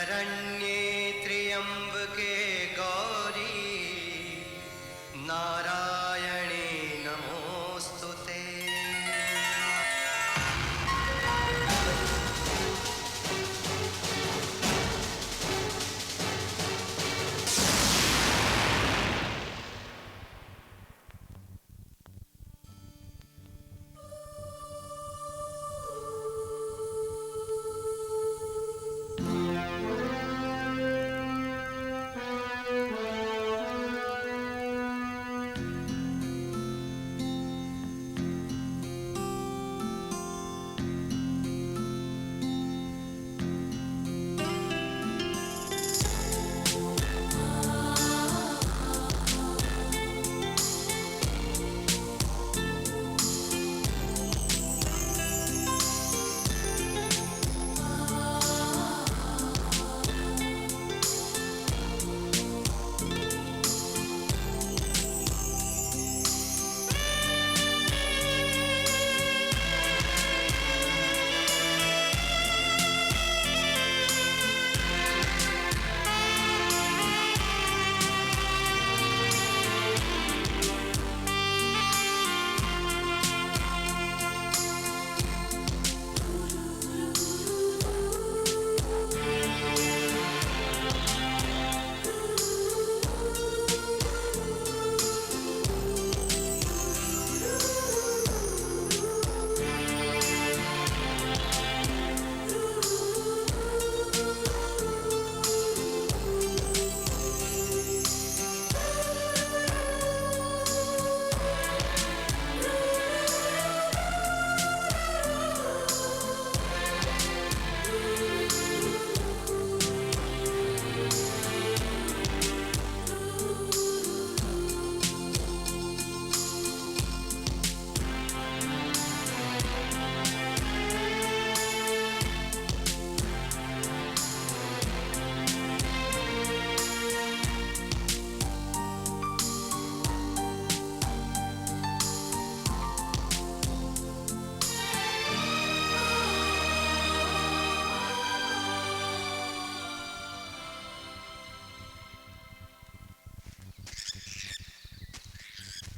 शरण्ये त्र्यंबके गौरी नारायणे नमोस्तुते।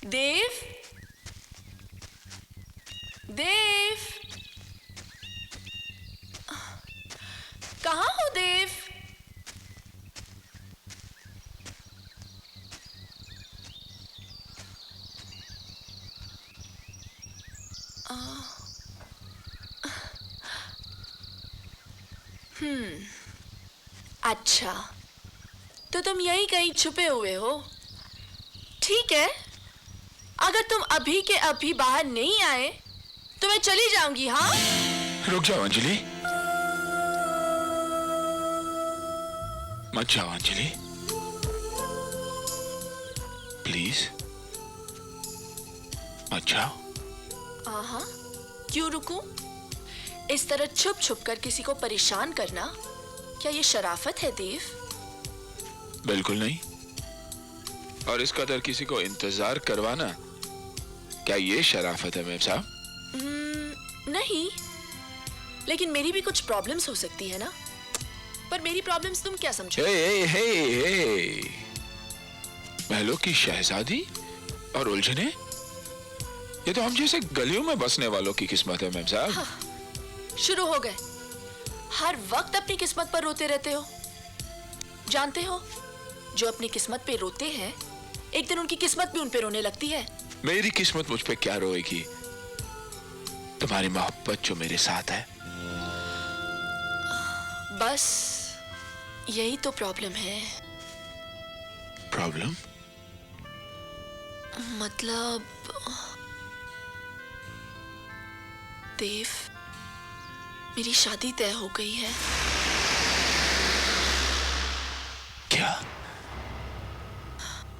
देव, देव, कहाँ हो देव? अच्छा, तो तुम यहीं कहीं छुपे हुए हो। ठीक है, अगर तुम अभी के अभी बाहर नहीं आए तो मैं चली जाऊंगी। हाँ, रुक जाओ अंजलि, मत जाओ अंजलि, प्लीज मत जाओ। हाँ, क्यों रुकूं? इस तरह छुप छुप कर किसी को परेशान करना क्या ये शराफत है देव? बिल्कुल नहीं। और इस कदर किसी को इंतजार करवाना क्या ये शराफत है मेम साहब? नहीं, लेकिन मेरी भी कुछ प्रॉब्लम्स हो सकती है ना। पर मेरी प्रॉब्लम्स तुम क्या समझो? हे, महलों की शहजादी और उलझने, ये तो हम जैसे गलियों में बसने वालों की किस्मत है मेम साहब। हाँ, शुरू हो गए। हर वक्त अपनी किस्मत पर रोते रहते हो। जानते हो, जो अपनी किस्मत पे रोते हैं एक दिन उनकी किस्मत भी उन पे रोने लगती है। मेरी किस्मत मुझ पे क्या रोएगी? तुम्हारी मोहब्बत जो मेरे साथ है। बस यही तो प्रॉब्लम है। प्रॉब्लम? मतलब देव, मेरी शादी तय हो गई है। क्या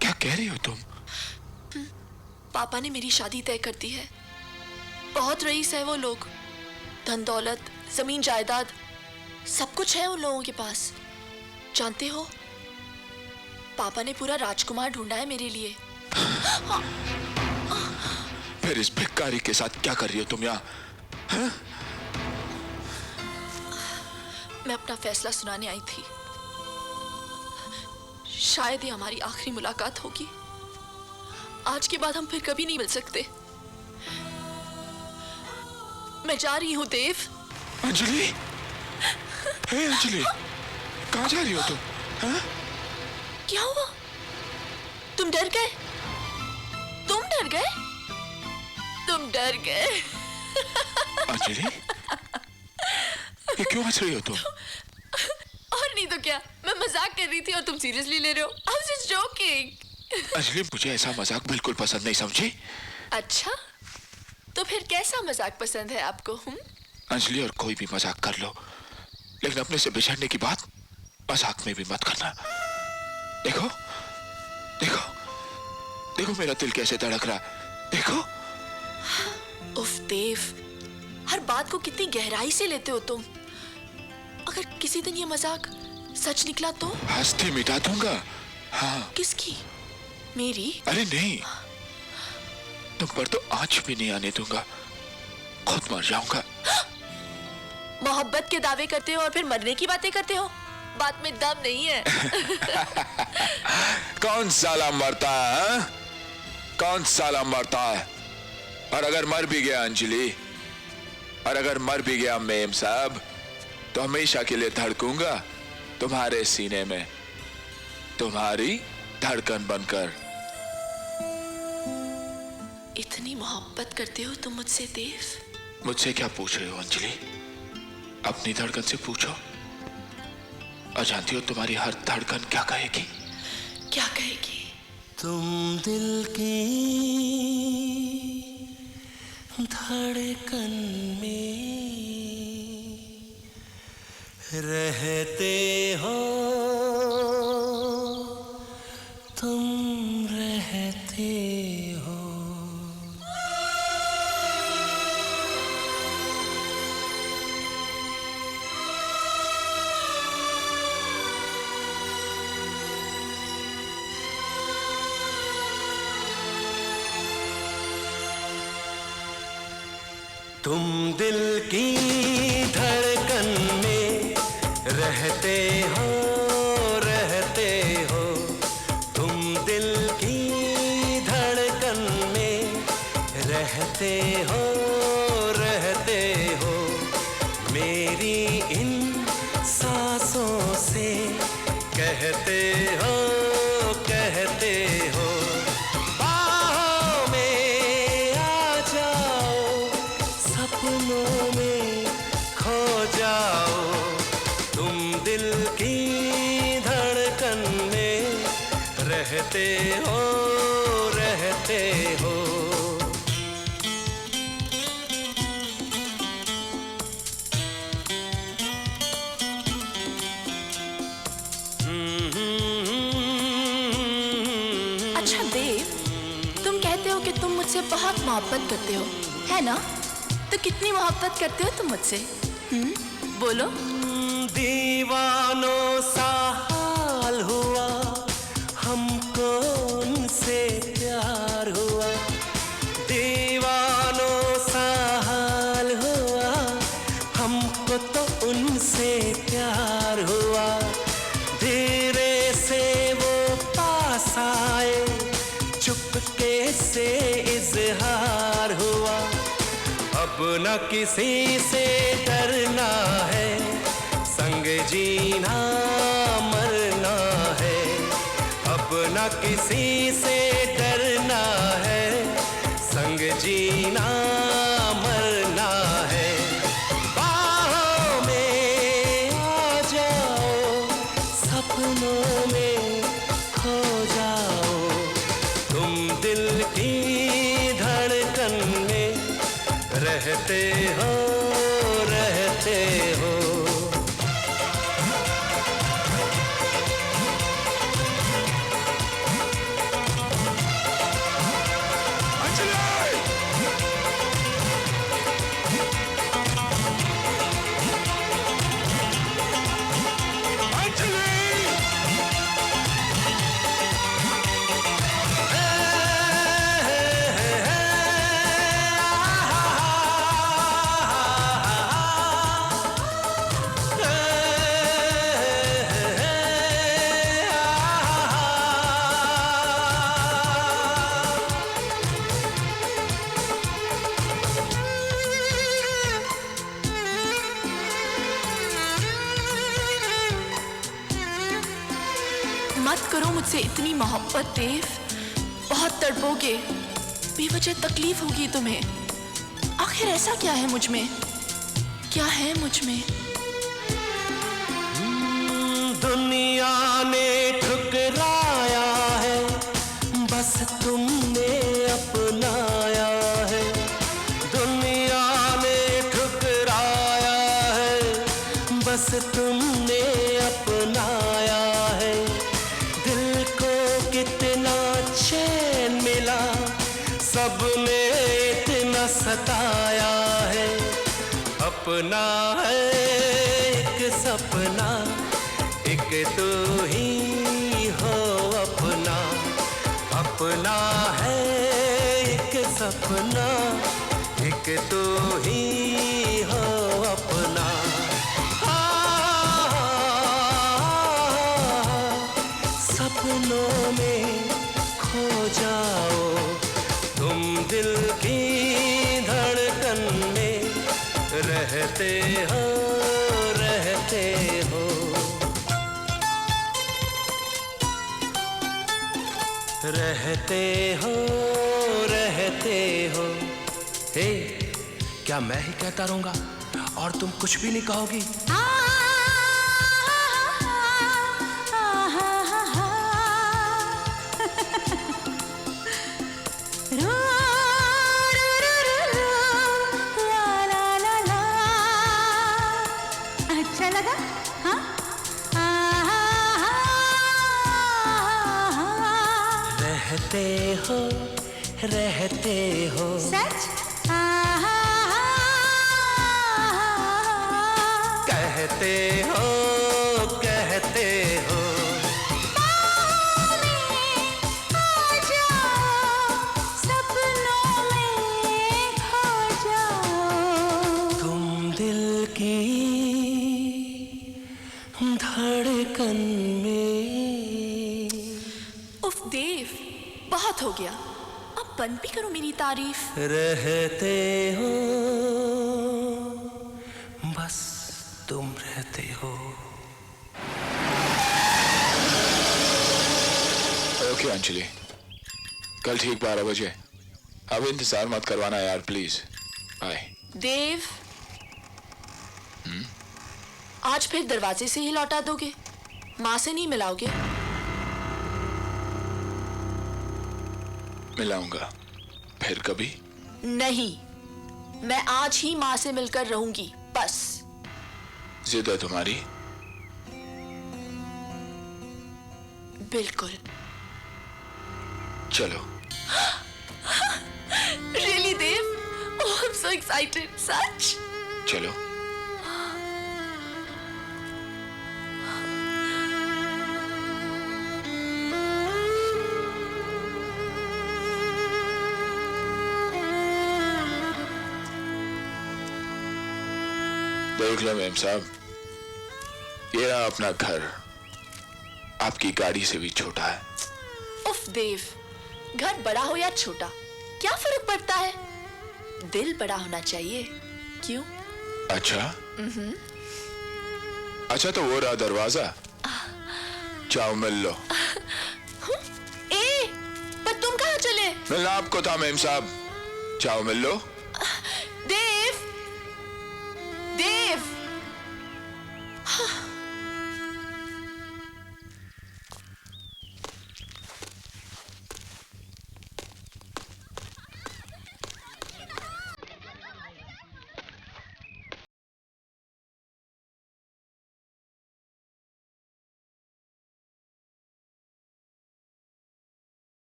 क्या कह रही हो तुम? पापा ने मेरी शादी तय कर दी है। बहुत रईस है वो लोग, धन दौलत, जमीन जायदाद सब कुछ है उन लोगों के पास। जानते हो, पापा ने पूरा राजकुमार ढूंढा है मेरे लिए। फिर इस भिखारी के साथ क्या कर रही हो तुम यहाँ? मैं अपना फैसला सुनाने आई थी। शायद ये हमारी आखिरी मुलाकात होगी। आज के बाद हम फिर कभी नहीं मिल सकते। मैं जा रही हूँ देव। अंजलि, हे अंजलि, कहाँ जा रही हो तुम? हाँ? क्या हुआ? तुम डर गए? तुम डर गए? तुम डर गए? अंजलि, ये क्यों हंस रही हो तुम? और नहीं तो क्या, मैं मजाक कर रही थी और तुम सीरियसली ले रहे हो। I was just joking। Anjali, मुझे ऐसा मजाक बिल्कुल पसंद नहीं, समझी? अच्छा, तो फिर कैसा मजाक पसंद है आपको? अंजलि, और कोई भी मजाक कर लो, लेकिन अपने से बिछड़ने की बात मजाक में भी मत करना। देखो, देखो, देखो मेरा दिल कैसे धड़क रहा। देखो। उफ देव, हर बात को कितनी गहराई से लेते हो तुम। अगर किसी दिन ये मजाक सच निकला तो? हंसते मिटा दूंगा। हाँ। किसकी? मेरी? अरे नहीं, तुम पर तो आंच भी नहीं आने दूंगा, खुद मर जाऊंगा। मोहब्बत के दावे करते हो और फिर मरने की बातें करते हो। बात में दम नहीं है। कौन साला मरता है? कौन साला मरता है? और अगर मर भी गया अंजलि, और अगर मर भी गया मेम साहब, तो हमेशा के लिए धड़कूंगा तुम्हारे सीने में, तुम्हारी धड़कन बनकर। इतनी मोहब्बत करते हो तुम मुझसे देव? मुझसे क्या पूछ रहे हो अंजलि? अपनी धड़कन से पूछो। और जानती हो तुम्हारी हर धड़कन क्या कहेगी? क्या कहेगी? तुम दिल की धड़कन में रहते हो, तुम रहते हो। तुम दिल की धड़कन में रहते हो, रहते हो। तुम दिल की धड़कन में रहते हो, रहते हो। मेरी इन सांसों से कहते हो, कहते हो। बाहों में आ जाओ, सपनों में खो जाओ। तुम दिल की धड़कन में रहते हो, रहते हो। अच्छा देव, तुम कहते हो कि तुम मुझसे बहुत मोहब्बत करते हो, है ना? तो कितनी मोहब्बत करते हो तुम मुझसे? बोलो। दीवानों सा हाल हुआ, हमको उनसे प्यार हुआ। दीवानों सा हाल हुआ, हमको तो उनसे प्यार हुआ। धीरे से वो पास आए, चुपके से इजहार हुआ। अब न किसी से डरना है, संग जीना मरना है। अब न किसी से डरना है, संग जीना मरना है। बाहों में आ जाओ, सपनों में खो जाओ। तुम दिल की धड़कन में रहते हो, रहते हो। करो मुझसे इतनी मोहब्बत देव, बहुत तड़पोगे, बेवजह तकलीफ होगी तुम्हें। आखिर ऐसा क्या है मुझ में, क्या है मुझ में? दुनिया ने ठुकराया है, बस तुमने अपनाया है। दुनिया ने ठुकराया है, बस तुमने अपनाया है। दिल को कितना चैन मिला, सबने इतना सताया है। अपना है एक सपना, एक तो ही हो अपना। अपना है एक सपना, एक तो ही हो अपना। सपनों में खो जाओ तुम, दिल की धड़कन में रहते हो, रहते हो। रहते हो, रहते हो। हे, क्या मैं ही कहता रहूंगा और तुम कुछ भी नहीं कहोगी? अच्छा लगा? हाँ? रहते हो, रहते हो। सच? कहते हो, कहते हो। आ जाओ, सपनों में खो जाओ। तुम दिल की धड़कन में। उफ देव, बहुत हो गया, अब बंद भी करो मेरी तारीफ। रहते हो, बस तुम रहते हो। ओके अंजलि, कल ठीक 12 बजे। अब इंतजार मत करवाना यार प्लीज। बाय। देव, आज फिर दरवाजे से ही लौटा दोगे? माँ से नहीं मिलाओगे? मिलाऊंगा फिर कभी। नहीं, मैं आज ही माँ से मिलकर रहूंगी, बस। जिद है तुम्हारी? बिल्कुल। चलो। Really Dev? Oh, I'm so excited. सच? चलो। देख लो मेम साहब, ये रहा अपना घर, आपकी गाड़ी से भी छोटा है। उफ देव, घर बड़ा हो या छोटा, क्या फर्क पड़ता है? दिल बड़ा होना चाहिए, क्यों? अच्छा? अच्छा तो वो रहा दरवाजा, जाओ मिल लो। ए, पर तुम कहाँ चले? मिलना आपको था मेम साहब, जाओ मिल लो। देव, देव।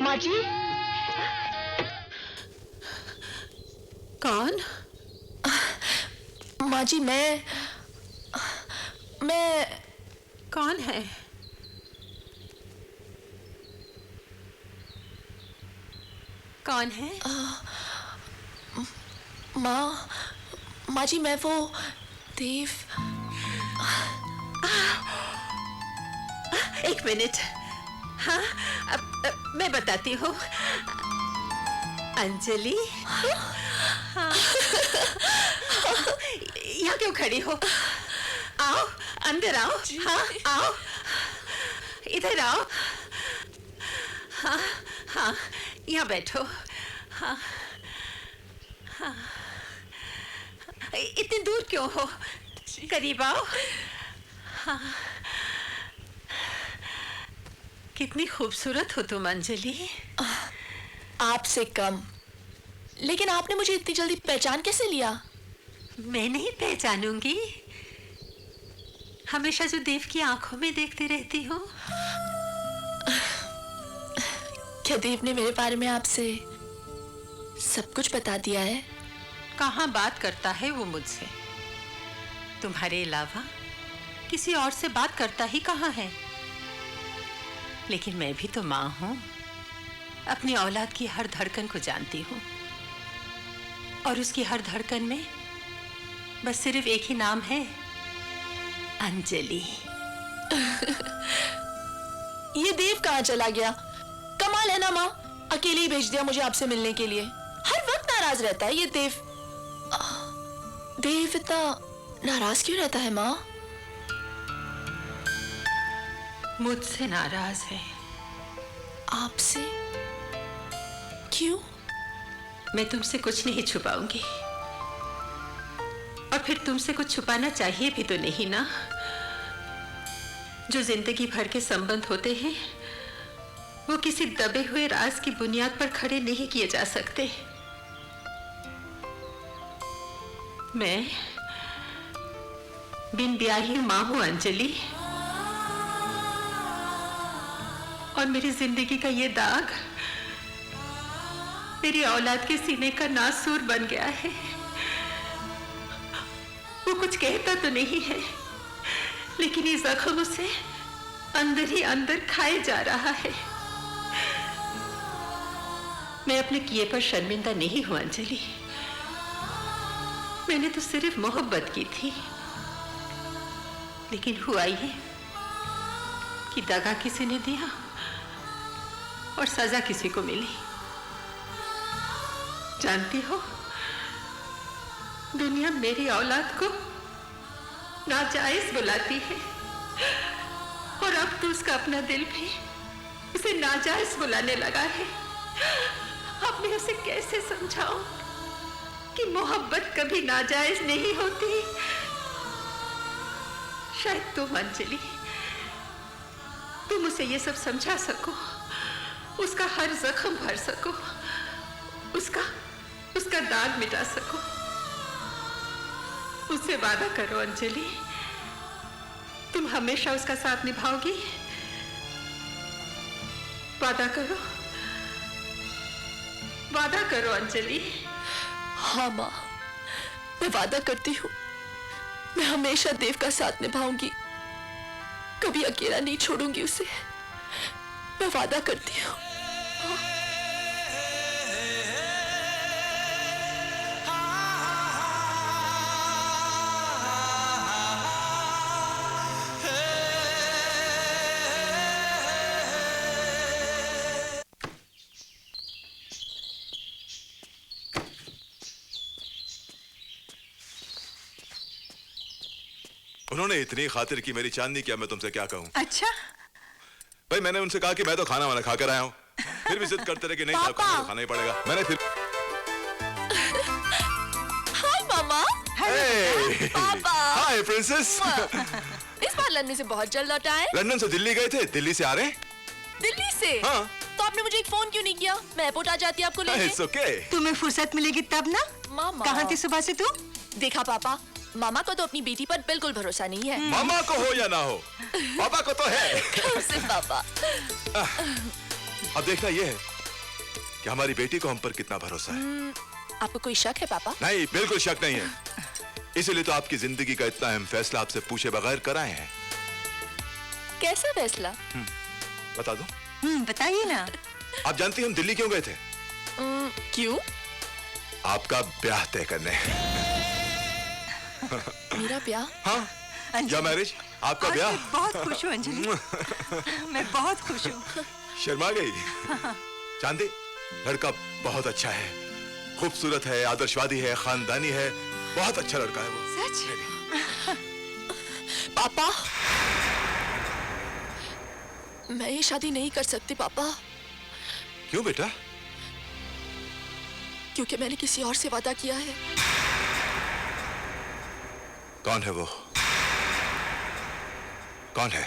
माँ जी। कौन? माँ जी, मैं मैं कौन है? कौन है? माँ जी, मैं वो देव। एक मिनट। हाँ, अब मैं बताती हूँ। अंजलि, हाँ। यहाँ क्यों खड़ी हो? आओ, अंदर आओ। हाँ, आओ, इधर आओ। हाँ हाँ, यहाँ बैठो। हाँ हाँ, इतनी दूर क्यों हो? करीब आओ। हाँ, कितनी खूबसूरत हो तुम अंजलि। आपसे कम। लेकिन आपने मुझे इतनी जल्दी पहचान कैसे लिया? मैं नहीं पहचानूंगी? हमेशा जो देव की आंखों में देखती रहती हूँ। क्या देव ने मेरे बारे में आपसे सब कुछ बता दिया है? कहाँ बात करता है वो मुझसे? तुम्हारे अलावा किसी और से बात करता ही कहाँ है? लेकिन मैं भी तो माँ हूँ, अपनी औलाद की हर धड़कन को जानती हूँ। और उसकी हर धड़कन में बस सिर्फ एक ही नाम है, अंजलि। ये देव कहाँ चला गया? कमाल है ना माँ, अकेले ही भेज दिया मुझे आपसे मिलने के लिए। हर वक्त नाराज रहता है ये देव। देव इतना नाराज क्यों रहता है माँ? मुझसे नाराज है। आपसे? क्यों? मैं तुमसे कुछ नहीं छुपाऊंगी, और फिर तुमसे कुछ छुपाना चाहिए भी तो नहीं ना। जो जिंदगी भर के संबंध होते हैं वो किसी दबे हुए राज की बुनियाद पर खड़े नहीं किए जा सकते। मैं बिन ब्याही मां हूं अंजलि, और मेरी जिंदगी का ये दाग मेरी औलाद के सीने का नासूर बन गया है। वो कुछ कहता तो नहीं है, लेकिन ये जख्म उसे अंदर ही अंदर खाए जा रहा है। मैं अपने किए पर शर्मिंदा नहीं हूं अंजलि। मैंने तो सिर्फ मोहब्बत की थी, लेकिन हुआ ये कि दगा किसी ने दिया और सजा किसी को मिली। जानती हो, दुनिया मेरी औलाद को नाजायज बुलाती है, और अब तो उसका अपना दिल भी उसे नाजायज बुलाने लगा है। अब मैं उसे कैसे समझाऊं कि मोहब्बत कभी नाजायज नहीं होती? शायद तुम अंजलि, तुम उसे ये सब समझा सको, उसका हर जख्म भर सको, उसका दाग मिटा सको। उससे वादा करो अंजलि, तुम हमेशा उसका साथ निभाओगी। वादा करो, वादा करो अंजलि। हाँ माँ, मैं वादा करती हूँ, मैं हमेशा देव का साथ निभाऊंगी, कभी अकेला नहीं छोड़ूंगी उसे। मैं वादा करती हूँ। उन्होंने इतनी खातिर की मेरी चांदनी, क्या मैं तुमसे क्या कहूँ। अच्छा, भाई मैंने उनसे कहा कि मैं तो खाना वाना खाकर आया हूँ, फिर भी जिद करते रहे कि नहीं साहब, खाना तो खाना ही पड़ेगा। मैंने फिर हाय मामा। पापा। हाय प्रिंसेस। इस बार लंदन से बहुत जल्द लौट आए। लंदन से दिल्ली गए थे, दिल्ली से आ रहे हैं। दिल्ली से? हाँ। तो आपने मुझे एक फोन क्यों नहीं किया? मैं एयरपोर्ट आ जाती आपको लेने। It's okay. तुम्हें फुर्सत मिलेगी तब ना। मामा। कहाँ थी सुबह से तू? देखा पापा, मामा को तो अपनी बेटी पर बिल्कुल भरोसा नहीं है। मामा को हो या ना हो, पापा को तो है। सिर्फ पापा। अब देखना ये है कि हमारी बेटी को हम पर कितना भरोसा है। आपको कोई शक है पापा? नहीं, बिल्कुल शक नहीं है। इसीलिए तो आपकी जिंदगी का इतना अहम फैसला आपसे पूछे बगैर कराए हैं। कैसा फैसला? बता दो। बताइए ना। आप जानती हैं हम दिल्ली क्यों गए थे? क्यों? आपका ब्याह तय करने। मेरा ब्याह? हाँ, या मैरिज, आपका ब्याह। मैं बहुत खुश हूँ अंजलि। मैं बहुत खुश हूँ। शर्मा गई। चांदी, लड़का बहुत अच्छा है, खूबसूरत है, आदर्शवादी है, खानदानी है, बहुत अच्छा लड़का है वो। सच? पापा, मैं ये शादी नहीं कर सकती पापा। क्यों बेटा? क्योंकि मैंने किसी और से वादा किया है। कौन है वो? कौन है?